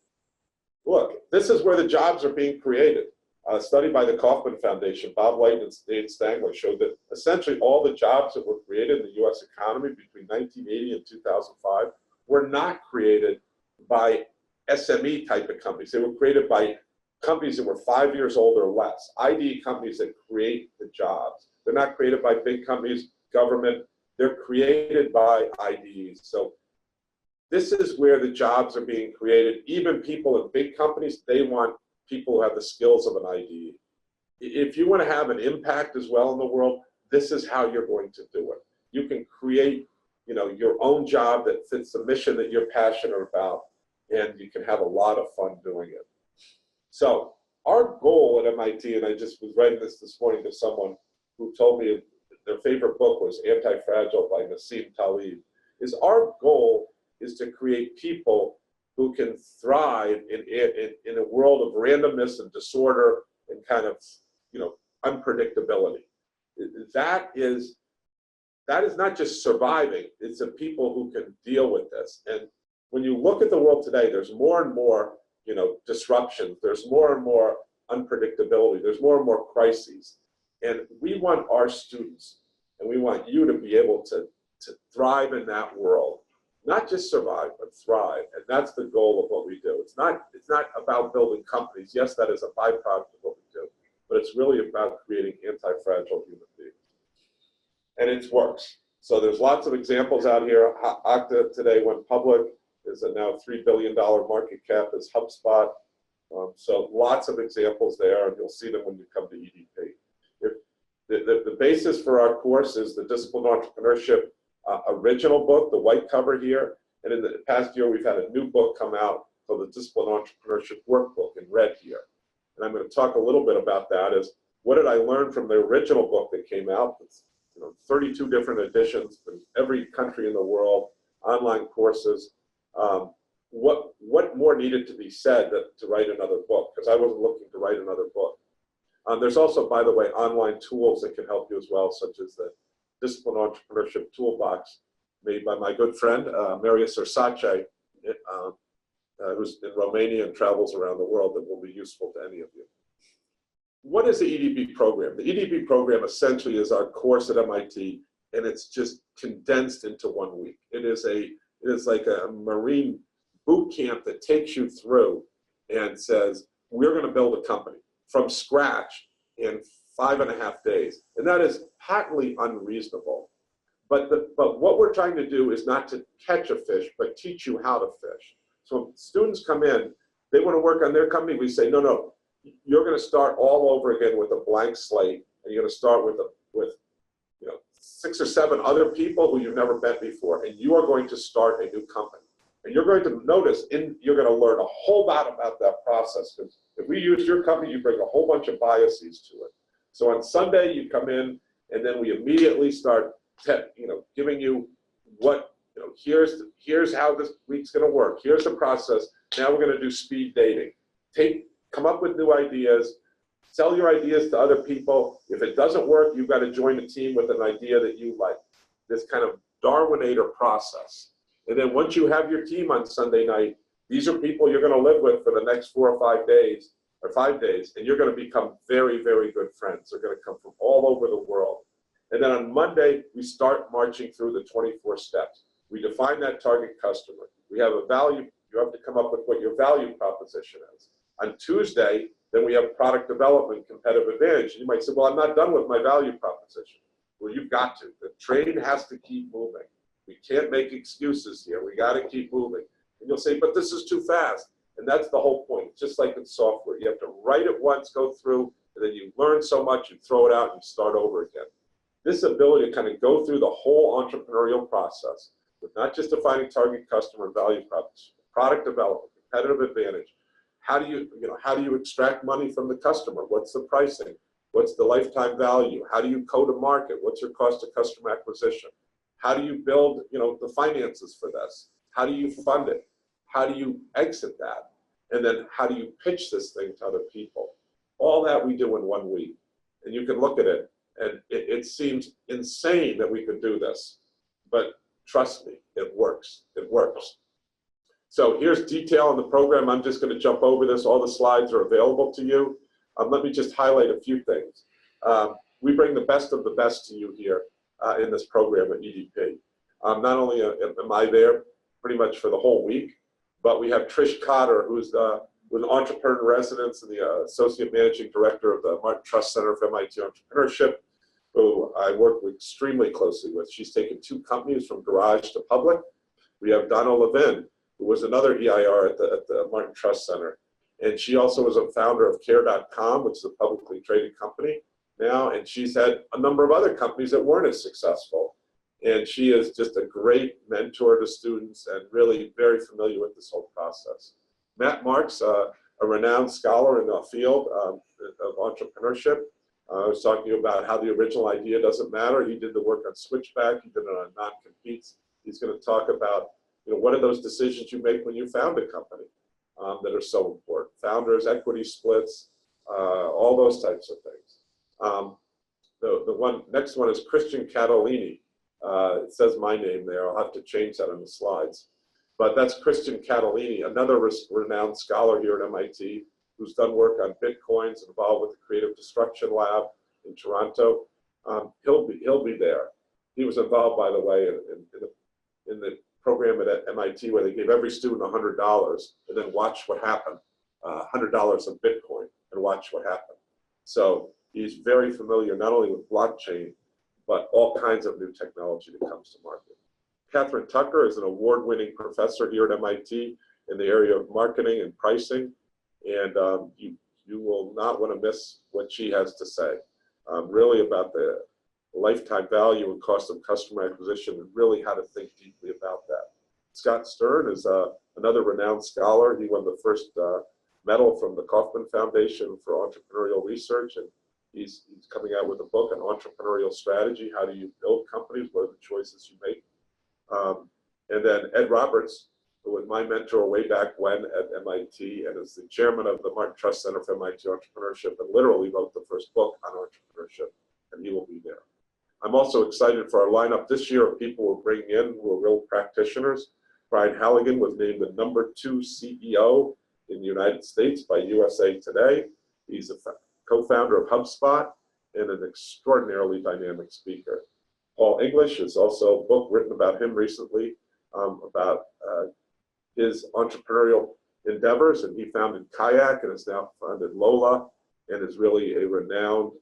Look, this is where the jobs are being created. A study by the Kauffman Foundation, Bob White and Dave Stangler, showed that essentially all the jobs that were created in the U.S. economy between 1980 and 2005 were not created by SME type of companies. They were created by companies that were 5 years old or less, IDE companies that create the jobs. They're not created by big companies, government, they're created by IDEs. So this is where the jobs are being created. Even people in big companies, they want people who have the skills of an IDE. If you want to have an impact as well in the world, this is how you're going to do it. You can create, your own job that fits the mission that you're passionate about, and you can have a lot of fun doing it. So our goal at MIT, and I just was writing this morning to someone who told me their favorite book was Anti-Fragile by Nassim Taleb, is our goal is to create people who can thrive in a world of randomness and disorder and kind of, unpredictability. That is not just surviving, it's the people who can deal with this. And when you look at the world today, there's more and more, disruptions, there's more and more unpredictability, there's more and more crises. And we want our students, and we want you to be able to thrive in that world. Not just survive, but thrive. And that's the goal of what we do. It's not about building companies. Yes, that is a byproduct of what we do, but it's really about creating anti-fragile human beings. And it works. So there's lots of examples out here. Okta today went public, is a now $3 billion market cap, is HubSpot. So lots of examples there, and you'll see them when you come to EDP. The basis for our course is the Disciplined Entrepreneurship original book, the white cover here. And in the past year, we've had a new book come out called the Disciplined Entrepreneurship Workbook. And read here. And I'm going to talk a little bit about that is what did I learn from the original book that came out? It's, 32 different editions in every country in the world, online courses. What more needed to be said to write another book? Because I wasn't looking to write another book. There's also, by the way, online tools that can help you as well, such as the Disciplined Entrepreneurship Toolbox made by my good friend, Marius Ursace, who's in Romania and travels around the world, that will be useful to any of you. What is the EDB program? The EDB program essentially is our course at MIT, and it's just condensed into 1 week. It is like a Marine boot camp that takes you through and says, we're going to build a company from scratch in 5.5 days. And that is patently unreasonable. But what we're trying to do is not to catch a fish, but teach you how to fish. So when students come in, they want to work on their company, we say, no, you're going to start all over again with a blank slate, and you're going to start with 6 or 7 other people who you've never met before, and you are going to start a new company. And you're going to notice, you're going to learn a whole lot about that process, because if we use your company, you bring a whole bunch of biases to it. So on Sunday, you come in, and then we immediately start giving you here's how this week's going to work. Here's the process. Now we're going to do speed dating. Come up with new ideas. Sell your ideas to other people. If it doesn't work, you've got to join a team with an idea that you like. This kind of Darwinator process. And then once you have your team on Sunday night, these are people you're going to live with for the next 4 or 5 days, and you're going to become very, very good friends. They're going to come from all over the world. And then on Monday, we start marching through the 24 steps. We define that target customer. We have a value. You have to come up with what your value proposition is. On Tuesday, then we have product development, competitive advantage. And you might say, well, I'm not done with my value proposition. Well, you've got to. The train has to keep moving. We can't make excuses here. We got to keep moving. And you'll say, but this is too fast. And that's the whole point. Just like in software, you have to write it once, go through, and then you learn so much, you throw it out and you start over again. This ability to kind of go through the whole entrepreneurial process with not just defining target customer value proposition, product development, competitive advantage. How do you extract money from the customer? What's the pricing? What's the lifetime value? How do you go to market? What's your cost of customer acquisition? How do you build, the finances for this? How do you fund it? How do you exit that? And then how do you pitch this thing to other people? All that we do in 1 week. And you can look at it, and it seems insane that we could do this. But trust me, it works. It works. So here's detail on the program. I'm just going to jump over this. All the slides are available to you. Let me just highlight a few things. We bring the best of the best to you here in this program at EDP. Not only am I there pretty much for the whole week, but we have Trish Cotter, who's an entrepreneur in residence and the Associate Managing Director of the Martin Trust Center for MIT Entrepreneurship, who I work extremely closely with. She's taken 2 companies from garage to public. We have Donna Levin, who was another EIR at the Martin Trust Center. And she also was a founder of Care.com, which is a publicly traded company now. And she's had a number of other companies that weren't as successful. And she is just a great mentor to students and really very familiar with this whole process. Matt Marks, a renowned scholar in the field of entrepreneurship. I was talking to you about how the original idea doesn't matter. He did the work on switchback. He did it on non-competes. He's going to talk about what are those decisions you make when you found a company that are so important? Founders, equity splits, all those types of things. The next one is Christian Catalini. It says my name there. I'll have to change that on the slides. But that's Christian Catalini, another renowned scholar here at MIT who's done work on Bitcoins, involved with the Creative Destruction Lab in Toronto. He'll be there. He was involved, by the way, in the program at MIT where they gave every student $100 and then watch what happened, $100 of Bitcoin, and watch what happened. So he's very familiar not only with blockchain, but all kinds of new technology that comes to market. Catherine Tucker is an award-winning professor here at MIT in the area of marketing and pricing, and you will not want to miss what she has to say, really about the lifetime value and cost of customer acquisition, and really how to think deeply about that. Scott Stern is another renowned scholar. He won the first medal from the Kauffman Foundation for Entrepreneurial Research, and he's coming out with a book on entrepreneurial strategy. How do you build companies? What are the choices you make? And then Ed Roberts, who was my mentor way back when at MIT and is the chairman of the Martin Trust Center for MIT Entrepreneurship, and literally wrote the first book on entrepreneurship, and he will be there. I'm also excited for our lineup this year of people we're bringing in who are real practitioners. Brian Halligan was named the #2 CEO in the United States by USA Today. He's a co-founder of HubSpot and an extraordinarily dynamic speaker. Paul English is also a book written about him recently about his entrepreneurial endeavors, and he founded Kayak and has now founded Lola and is really a renowned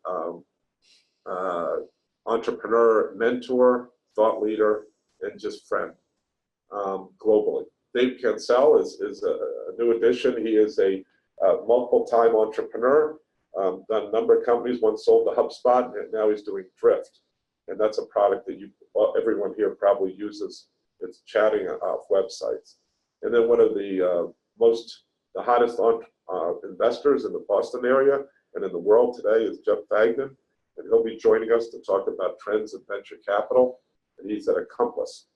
entrepreneur, mentor, thought leader, and just friend globally. Dave Cancel is a new addition. He is a multiple-time entrepreneur, done a number of companies, once sold to HubSpot, and now he's doing Drift. And that's a product that everyone here probably uses. It's chatting off websites. And then one of the hottest investors in the Boston area and in the world today is Jeff Fagnan, and he'll be joining us to talk about trends in venture capital, and he's at Accomplice.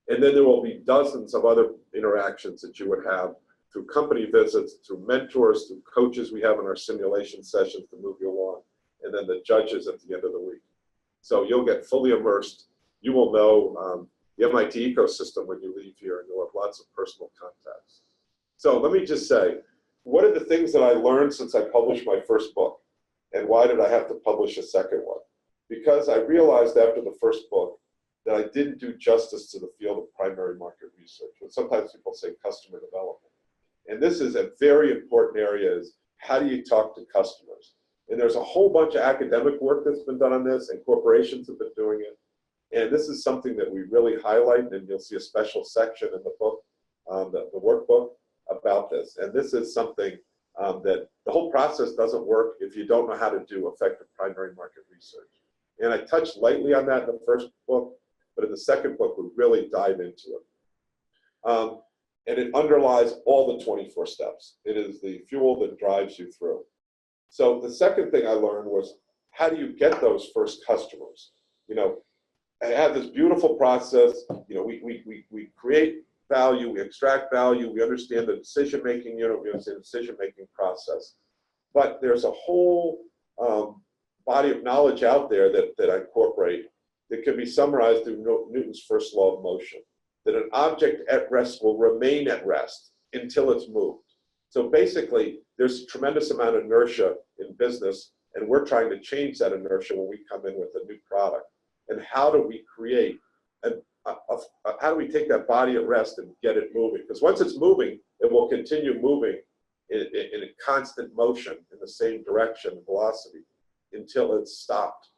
And then there will be dozens of other interactions that you would have through company visits, through mentors, through coaches we have in our simulation sessions to move you along, and then the judges at the end of the week. So you'll get fully immersed. You will know the MIT ecosystem when you leave here, and you'll have lots of personal contacts. So let me just say, what are the things that I learned since I published my first book? And why did I have to publish a second one? Because I realized after the first book that I didn't do justice to the field of primary market research. But sometimes people say customer development. And this is a very important area, is how do you talk to customers? And there's a whole bunch of academic work that's been done on this, and corporations have been doing it. And this is something that we really highlight, and you'll see a special section in the book, the workbook, about this. And this is something that the whole process doesn't work if you don't know how to do effective primary market research. And I touched lightly on that in the first book, but in the second book, we really dive into it. And it underlies all the 24 steps. It is the fuel that drives you through. So the second thing I learned was, how do you get those first customers? You know, I have this beautiful process. You know, we create value, we extract value, we understand the decision-making unit, we understand the decision-making process. But there's a whole body of knowledge out there that I incorporate that can be summarized through Newton's first law of motion, that an object at rest will remain at rest until it's moved. So basically, there's a tremendous amount of inertia in business, and we're trying to change that inertia when we come in with a new product. And how do we create, how do we take that body at rest and get it moving? Because once it's moving, it will continue moving in a constant motion in the same direction, velocity, until it's stopped.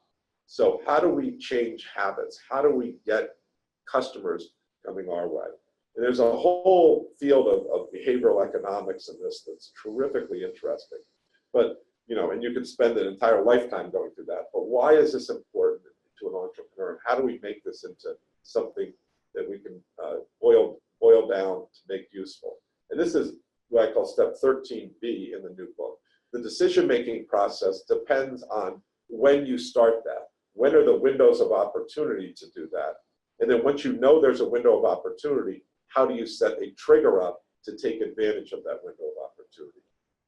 So how do we change habits? How do we get customers coming our way? And there's a whole field of behavioral economics in this that's terrifically interesting. But, you know, and you could spend an entire lifetime going through that. But why is this important to an entrepreneur? How do we make this into something that we can boil down to make useful? And this is what I call step 13B in the new book. The decision-making process depends on when you start that. When are the windows of opportunity to do that? And then once you know there's a window of opportunity, how do you set a trigger up to take advantage of that window of opportunity?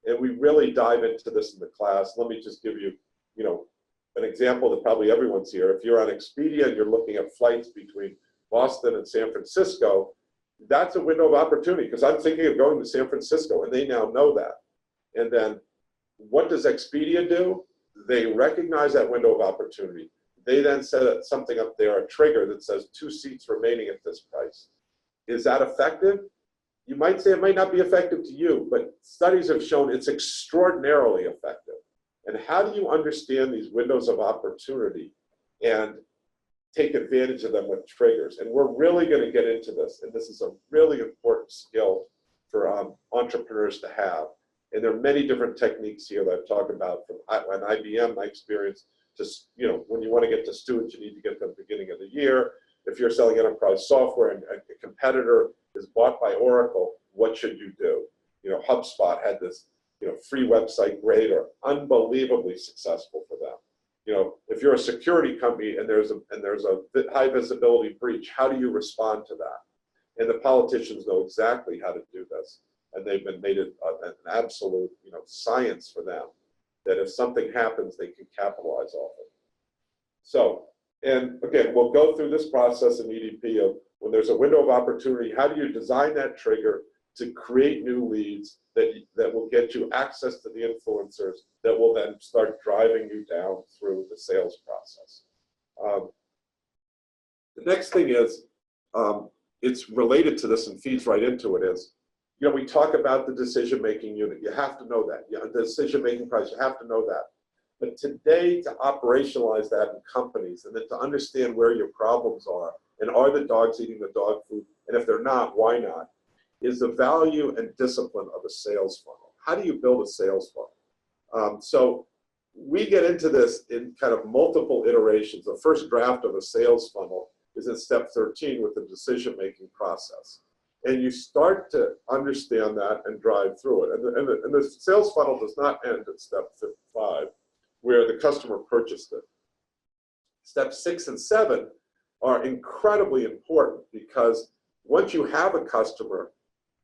And we really dive into this in the class. Let me just give you, you know, an example that probably everyone's here. If you're on Expedia and you're looking at flights between Boston and San Francisco, that's a window of opportunity, because I'm thinking of going to San Francisco, and they now know that. And then what does Expedia do? They recognize that window of opportunity. They then set something up there, a trigger that says 2 seats remaining at this price. Is that effective? You might say it might not be effective to you, but studies have shown it's extraordinarily effective. And how do you understand these windows of opportunity and take advantage of them with triggers? And we're really going to get into this, and this is a really important skill for entrepreneurs to have. And there are many different techniques here that I've talked about from an IBM, my experience, to, you know, when you want to get to students, you need to get them at the beginning of the year. If you're selling enterprise software and a competitor is bought by Oracle, what should you do? HubSpot had this, free website grader, unbelievably successful for them. If you're a security company and there's a high visibility breach, how do you respond to that? And the politicians know exactly how to do this, and they've been made it an absolute, science for them, that if something happens, they can capitalize off it. So, and again, we'll go through this process in EDP of when there's a window of opportunity, how do you design that trigger to create new leads that will get you access to the influencers that will then start driving you down through the sales process. The next thing is, it's related to this and feeds right into it is, we talk about the decision-making unit. You have to know that. The decision-making process, you have to know that. But today, to operationalize that in companies and then to understand where your problems are, and are the dogs eating the dog food, and if they're not, why not, is the value and discipline of a sales funnel. How do you build a sales funnel? So we get into this in kind of multiple iterations. The first draft of a sales funnel is in step 13 with the decision-making process. And you start to understand that and drive through it. And the sales funnel does not end at step 5, where the customer purchased it. Steps 6 and 7 are incredibly important because once you have a customer,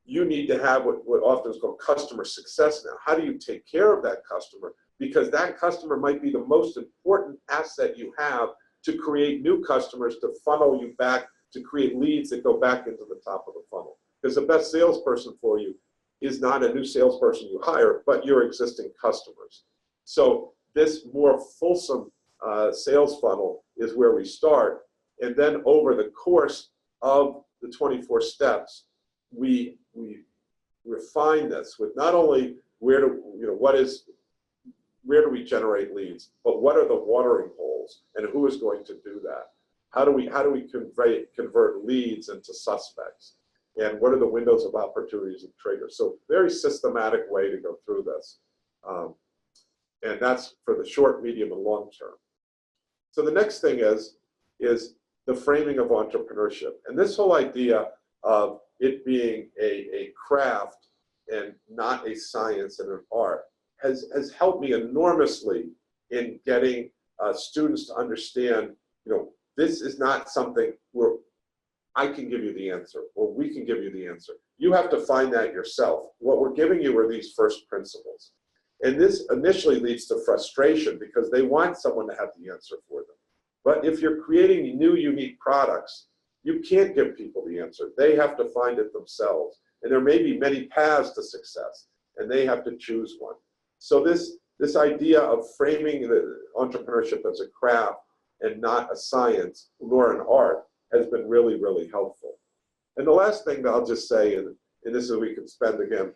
you need to have what often is called customer success now. How do you take care of that customer? Because that customer might be the most important asset you have to create new customers, to funnel you back, to create leads that go back into the top of the funnel. Because the best salesperson for you is not a new salesperson you hire, but your existing customers. So this more fulsome sales funnel is where we start. And then over the course of the 24 steps, we refine this with not only where do we generate leads, but what are the watering holes and who is going to do that? How do we convert leads into suspects? And what are the windows of opportunities and triggers? So very systematic way to go through this. And that's for the short, medium, and long term. So the next thing is the framing of entrepreneurship. And this whole idea of it being a craft and not a science and an art has helped me enormously in getting students to understand, this is not something where I can give you the answer or we can give you the answer. You have to find that yourself. What we're giving you are these first principles. And this initially leads to frustration because they want someone to have the answer for them. But if you're creating new, unique products, you can't give people the answer. They have to find it themselves. And there may be many paths to success, and they have to choose one. So this idea of framing the entrepreneurship as a craft and not a science nor an art has been really, really helpful. And the last thing that I'll just say, and this is we could spend again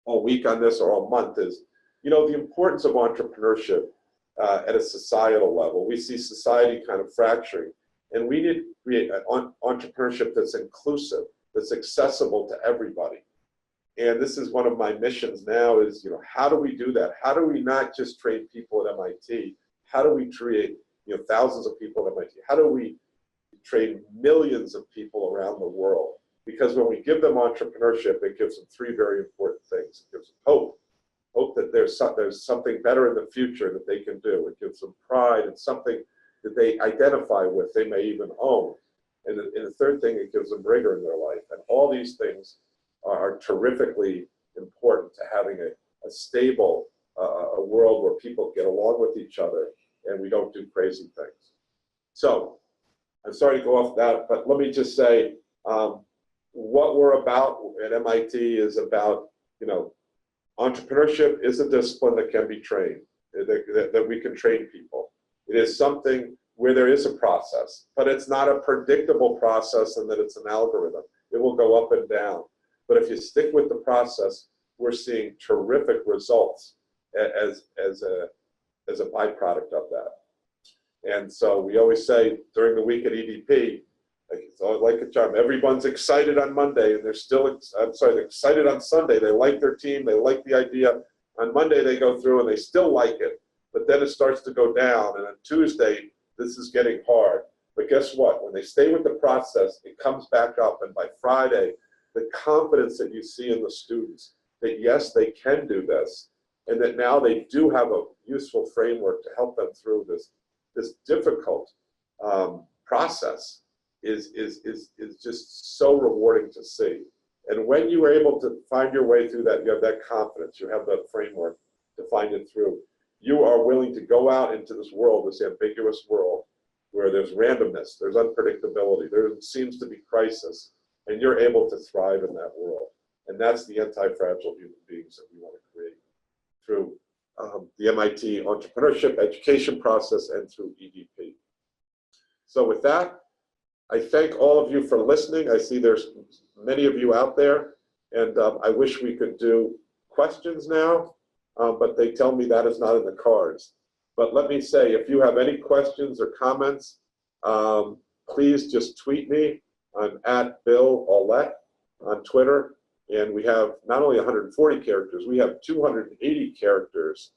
all week on this or all month, is the importance of entrepreneurship at a societal level. We see society kind of fracturing, and we need to create an entrepreneurship that's inclusive, that's accessible to everybody. And this is one of my missions now is, how do we do that? How do we not just train people at MIT? How do we create, thousands of people at MIT? How do we train millions of people around the world? Because when we give them entrepreneurship, it gives them 3 very important things. It gives them hope that there's something better in the future that they can do. It gives them pride and something that they identify with, they may even own. And the third thing, it gives them rigor in their life. And all these things are terrifically important to having a stable a world where people get along with each other and we don't do crazy things. So I'm sorry to go off that, but let me just say what we're about at MIT is about, entrepreneurship is a discipline that can be trained, that we can train people. It is something where there is a process, but it's not a predictable process and that it's an algorithm. It will go up and down. But if you stick with the process, we're seeing terrific results as a byproduct of that. And so we always say during the week at EDP, it's like a charm. Everyone's excited on Monday, and they're excited on Sunday. They like their team, they like the idea. On Monday, they go through and they still like it, but then it starts to go down. And on Tuesday, this is getting hard. But guess what? When they stay with the process, it comes back up. And by Friday, the confidence that you see in the students, that yes, they can do this, and that now they do have a useful framework to help them through this difficult process is just so rewarding to see. And when you are able to find your way through that, you have that confidence, you have that framework to find it through. You are willing to go out into this world, this ambiguous world, where there's randomness, there's unpredictability, there seems to be crisis, and you're able to thrive in that world. And that's the anti-fragile human beings that we want to create through the MIT entrepreneurship education process and through EDP. So with that, I thank all of you for listening. I see there's many of you out there, and I wish we could do questions now, but they tell me that is not in the cards. But let me say, if you have any questions or comments, please just tweet me. I'm at Bill Aulet on Twitter, and we have not only 140 characters, we have 280 characters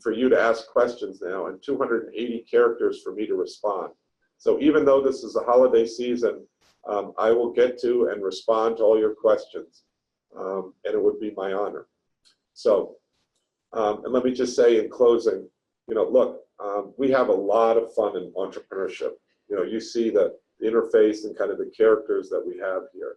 for you to ask questions now, and 280 characters for me to respond. So even though this is a holiday season, I will get to and respond to all your questions, and it would be my honor. So, and let me just say in closing, look, we have a lot of fun in entrepreneurship. You see the interface and kind of the characters that we have here.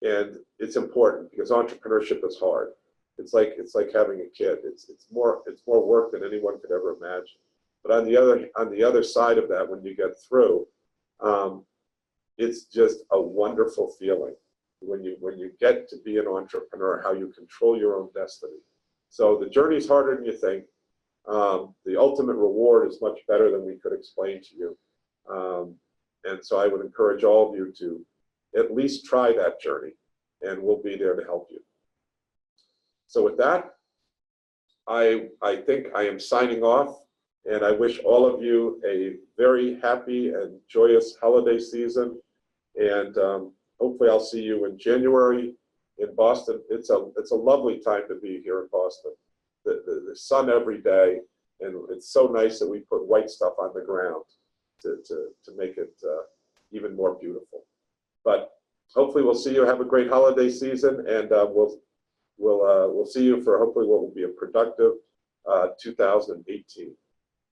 And it's important because entrepreneurship is hard. It's like having a kid. It's more work than anyone could ever imagine. But on the other side of that, when you get through, it's just a wonderful feeling when you get to be an entrepreneur, how you control your own destiny. So the journey's harder than you think. The ultimate reward is much better than we could explain to you. And so I would encourage all of you to at least try that journey, and we'll be there to help you. So with that, I think I am signing off, and I wish all of you a very happy and joyous holiday season. And hopefully I'll see you in January in Boston. It's a lovely time to be here in Boston. The sun every day, and it's so nice that we put white stuff on the ground to make it even more beautiful. But hopefully we'll see you. Have a great holiday season, and we'll see you for hopefully what will be a productive 2018.